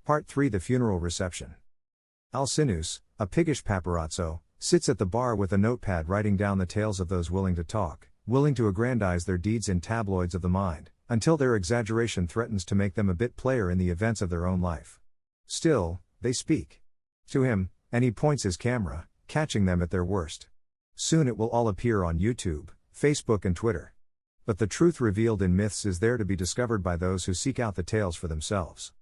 Part 3: The Funeral Reception. Alcinous, a piggish paparazzo, sits at the bar with a notepad writing down the tales of those willing to talk, willing to aggrandize their deeds in tabloids of the mind, until their exaggeration threatens to make them a bit player in the events of their own life. Still, they speak to him, and he points his camera, catching them at their worst. Soon it will all appear on YouTube, Facebook and Twitter. But the truth revealed in myths is there to be discovered by those who seek out the tales for themselves.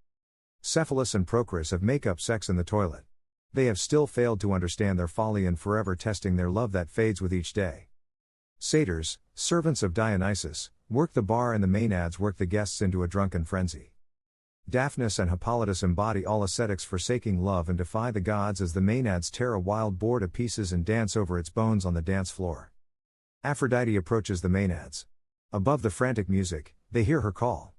Cephalus and Procris have make-up sex in the toilet. They have still failed to understand their folly and forever testing their love that fades with each day. Satyrs, servants of Dionysus, work the bar and the Maenads work the guests into a drunken frenzy. Daphnis and Hippolytus embody all ascetics forsaking love and defy the gods as the Maenads tear a wild boar to pieces and dance over its bones on the dance floor. Aphrodite approaches the Maenads. Above the frantic music, they hear her call.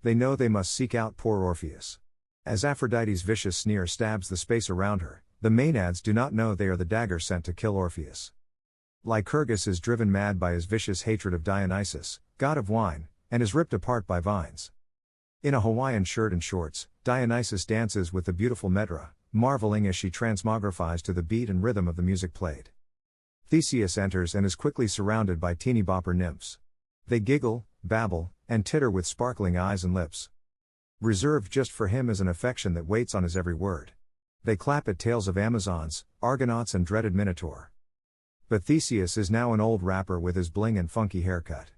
They know they must seek out poor Orpheus. As Aphrodite's vicious sneer stabs the space around her, the Maenads do not know they are the dagger sent to kill Orpheus. Lycurgus is driven mad by his vicious hatred of Dionysus, god of wine, and is ripped apart by vines. In a Hawaiian shirt and shorts, Dionysus dances with the beautiful Medra, marveling as she transmogrifies to the beat and rhythm of the music played. Theseus enters and is quickly surrounded by teeny-bopper nymphs. They giggle, babble, and titter with sparkling eyes and lips. Reserved just for him is an affection that waits on his every word. They clap at tales of Amazons, Argonauts and dreaded Minotaur. But Theseus is now an old rapper with his bling and funky haircut.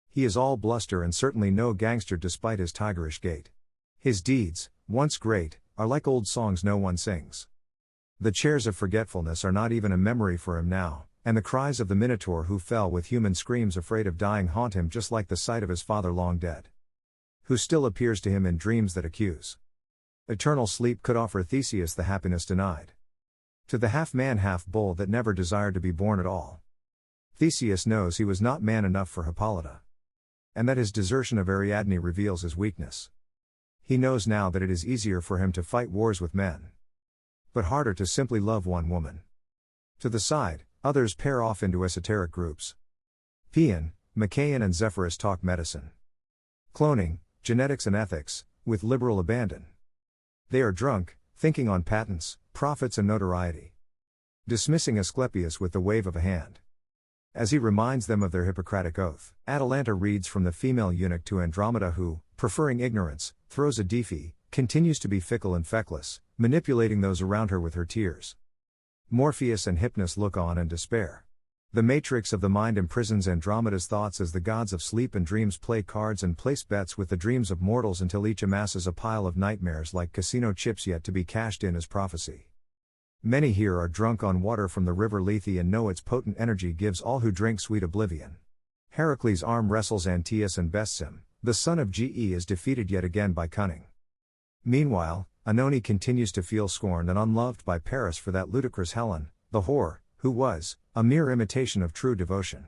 He is all bluster and certainly no gangster despite his tigerish gait. His deeds, once great, are like old songs no one sings. The chairs of forgetfulness are not even a memory for him now, and the cries of the Minotaur who fell with human screams afraid of dying haunt him just like the sight of his father long dead, who still appears to him in dreams that accuse. Eternal sleep could offer Theseus the happiness denied to the half-man half-bull that never desired to be born at all. Theseus knows he was not man enough for Hippolyta, and that his desertion of Ariadne reveals his weakness. He knows now that it is easier for him to fight wars with men, but harder to simply love one woman. To the side, others pair off into esoteric groups. Paean, Machaon and Zephyrus talk medicine, cloning, genetics and ethics, with liberal abandon. They are drunk, thinking on patents, profits and notoriety. Dismissing Asclepius with the wave of a hand, as he reminds them of their Hippocratic oath. Atalanta reads from the female eunuch to Andromeda who, preferring ignorance, throws a defy, continues to be fickle and feckless, manipulating those around her with her tears. Morpheus and Hypnos look on and despair. The matrix of the mind imprisons Andromeda's thoughts as the gods of sleep and dreams play cards and place bets with the dreams of mortals until each amasses a pile of nightmares like casino chips yet to be cashed in as prophecy. Many here are drunk on water from the river Lethe and know its potent energy gives all who drink sweet oblivion. Heracles' arm wrestles Antaeus and bests him. The son of Ge is defeated yet again by cunning. Meanwhile, Oenone continues to feel scorned and unloved by Paris for that ludicrous Helen, the whore, who was a mere imitation of true devotion.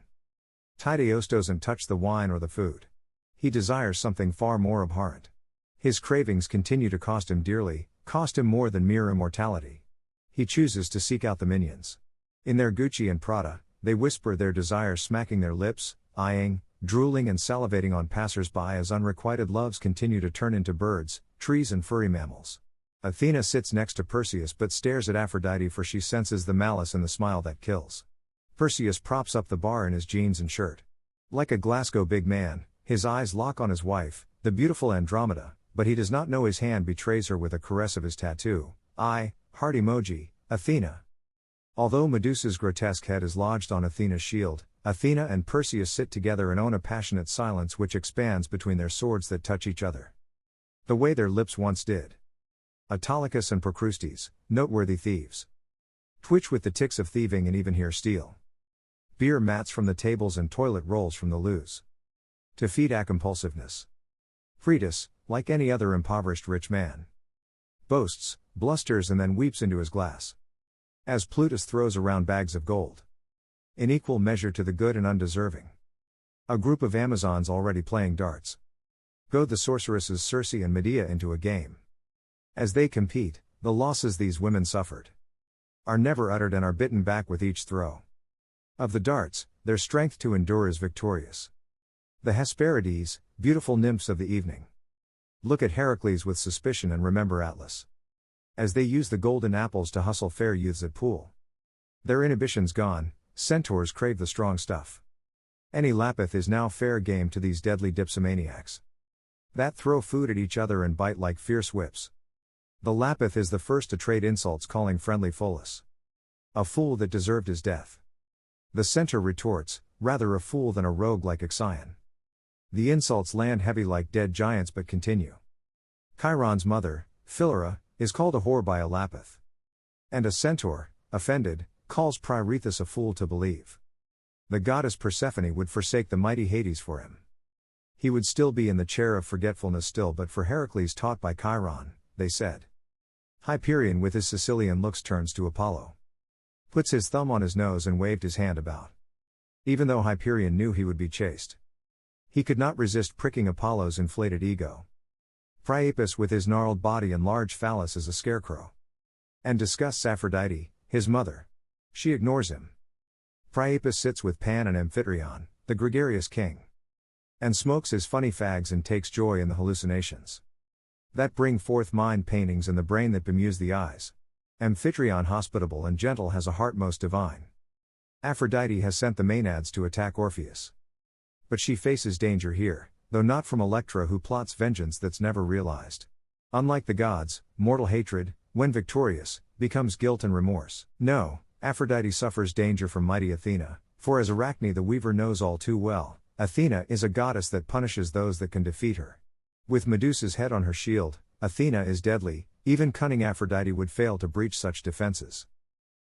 Tydeus doesn't touch the wine or the food. He desires something far more abhorrent. His cravings continue to cost him dearly, cost him more than mere immortality. He chooses to seek out the minions. In their Gucci and Prada, they whisper their desires, smacking their lips, eyeing, drooling and salivating on passers-by as unrequited loves continue to turn into birds, trees and furry mammals. Athena sits next to Perseus but stares at Aphrodite for she senses the malice in the smile that kills. Perseus props up the bar in his jeans and shirt. Like a Glasgow big man, his eyes lock on his wife, the beautiful Andromeda, but he does not know his hand betrays her with a caress of his tattoo. Heart emoji, Athena. Although Medusa's grotesque head is lodged on Athena's shield, Athena and Perseus sit together and own a passionate silence which expands between their swords that touch each other, the way their lips once did. Autolycus and Procrustes, noteworthy thieves, twitch with the tics of thieving and even hear steal beer mats from the tables and toilet rolls from the loos to feed compulsiveness. Phretus, like any other impoverished rich man, boasts, blusters and then weeps into his glass, as Plutus throws around bags of gold, in equal measure to the good and undeserving. A group of Amazons already playing darts goad the sorceresses Circe and Medea into a game. As they compete, the losses these women suffered are never uttered and are bitten back with each throw of the darts. Their strength to endure is victorious. The Hesperides, beautiful nymphs of the evening, Look at Heracles with suspicion and remember Atlas. As they use the golden apples to hustle fair youths at pool. Their inhibitions gone, centaurs crave the strong stuff. Any lapith is now fair game to these deadly dipsomaniacs. That throw food at each other and bite like fierce whips. The lapith is the first to trade insults, calling friendly Pholus a fool that deserved his death. The centaur retorts, rather a fool than a rogue like Ixion. The insults land heavy like dead giants but continue. Chiron's mother, Philyra, is called a whore by a lapith. And a centaur, offended, calls Pirithous a fool to believe. The goddess Persephone would forsake the mighty Hades for him. He would still be in the chair of forgetfulness still but for Heracles taught by Chiron, they said. Hyperion with his Sicilian looks turns to Apollo. Puts his thumb on his nose and waved his hand about. Even though Hyperion knew he would be chased. He could not resist pricking Apollo's inflated ego. Priapus with his gnarled body and large phallus is a scarecrow. And disgusts Aphrodite, his mother. She ignores him. Priapus sits with Pan and Amphitryon, the gregarious king. And smokes his funny fags and takes joy in the hallucinations that bring forth mind paintings and the brain that bemuse the eyes. Amphitryon hospitable and gentle has a heart most divine. Aphrodite has sent the Maenads to attack Orpheus. But she faces danger here, though not from Electra who plots vengeance that's never realized. Unlike the gods, mortal hatred, when victorious, becomes guilt and remorse. No, Aphrodite suffers danger from mighty Athena, for as Arachne the weaver knows all too well, Athena is a goddess that punishes those that can defeat her. With Medusa's head on her shield, Athena is deadly, even cunning Aphrodite would fail to breach such defenses.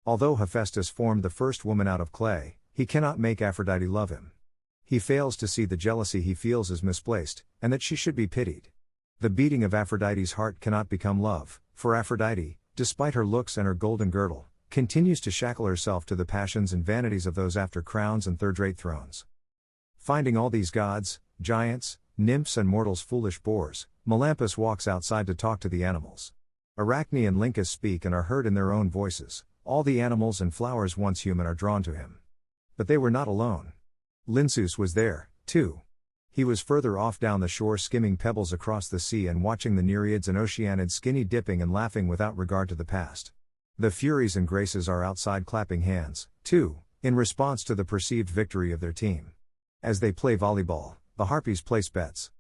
Although Hephaestus formed the first woman out of clay, he cannot make Aphrodite love him. He fails to see the jealousy he feels is misplaced, and that she should be pitied. The beating of Aphrodite's heart cannot become love, for Aphrodite, despite her looks and her golden girdle, continues to shackle herself to the passions and vanities of those after crowns and third-rate thrones. Finding all these gods, giants, nymphs and mortals foolish boors, Melampus walks outside to talk to the animals. Arachne and Lyncus speak and are heard in their own voices. All the animals and flowers once human are drawn to him. But they were not alone. Lynceus was there, too. He was further off down the shore skimming pebbles across the sea and watching the Nereids and Oceanids skinny dipping and laughing without regard to the past. The Furies and Graces are outside clapping hands, too, in response to the perceived victory of their team. As they play volleyball, the Harpies place bets.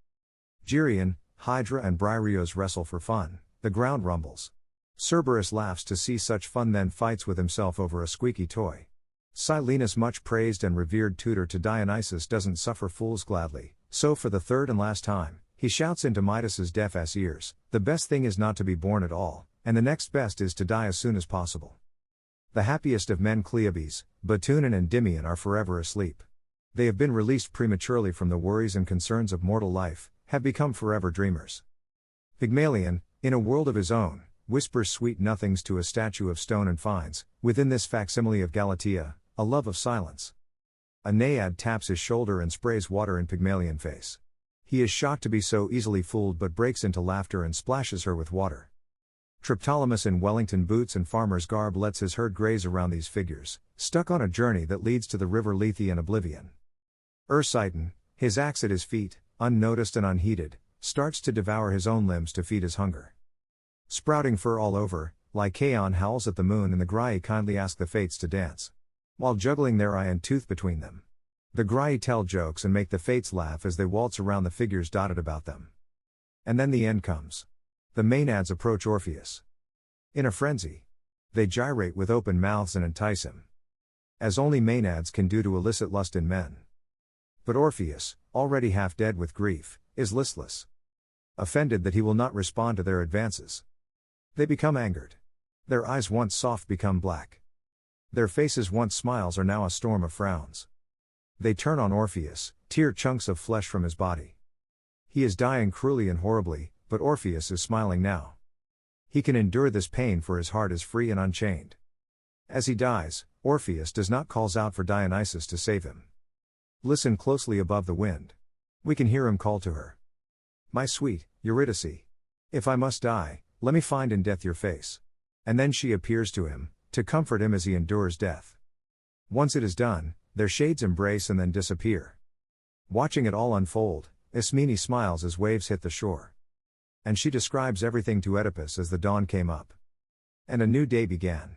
Geryon, Hydra and Briareos wrestle for fun. The ground rumbles. Cerberus laughs to see such fun then fights with himself over a squeaky toy. Silenus much praised and revered tutor to Dionysus doesn't suffer fools gladly, so for the third and last time, he shouts into Midas's deaf-ass ears, the best thing is not to be born at all, and the next best is to die as soon as possible. The happiest of men Cleobes, Batunen and Endymion are forever asleep. They have been released prematurely from the worries and concerns of mortal life, have become forever dreamers. Pygmalion, in a world of his own, whispers sweet nothings to a statue of stone and finds, within this facsimile of Galatea, a love of silence. A naiad taps his shoulder and sprays water in Pygmalion face. He is shocked to be so easily fooled but breaks into laughter and splashes her with water. Triptolemus in Wellington boots and farmer's garb lets his herd graze around these figures, stuck on a journey that leads to the river Lethe and oblivion. Ursiton, his axe at his feet, unnoticed and unheeded, starts to devour his own limbs to feed his hunger. Sprouting fur all over, Lycaon howls at the moon and the Graii kindly ask the Fates to dance. While juggling their eye and tooth between them. The Graii tell jokes and make the Fates laugh as they waltz around the figures dotted about them. And then the end comes. The Maenads approach Orpheus. In a frenzy. They gyrate with open mouths and entice him. As only Maenads can do to elicit lust in men. But Orpheus, already half dead with grief, is listless. Offended that he will not respond to their advances. They become angered. Their eyes once soft become black. Their faces once smiles are now a storm of frowns. They turn on Orpheus, tear chunks of flesh from his body. He is dying cruelly and horribly, but Orpheus is smiling now. He can endure this pain for his heart is free and unchained. As he dies, Orpheus does not calls out for Dionysus to save him. Listen closely above the wind. We can hear him call to her. My sweet, Eurydice. If I must die, let me find in death your face. And then she appears to him, to comfort him as he endures death. Once it is done, their shades embrace and then disappear. Watching it all unfold, Ismene smiles as waves hit the shore. and she describes everything to Oedipus as the dawn came up. And a new day began.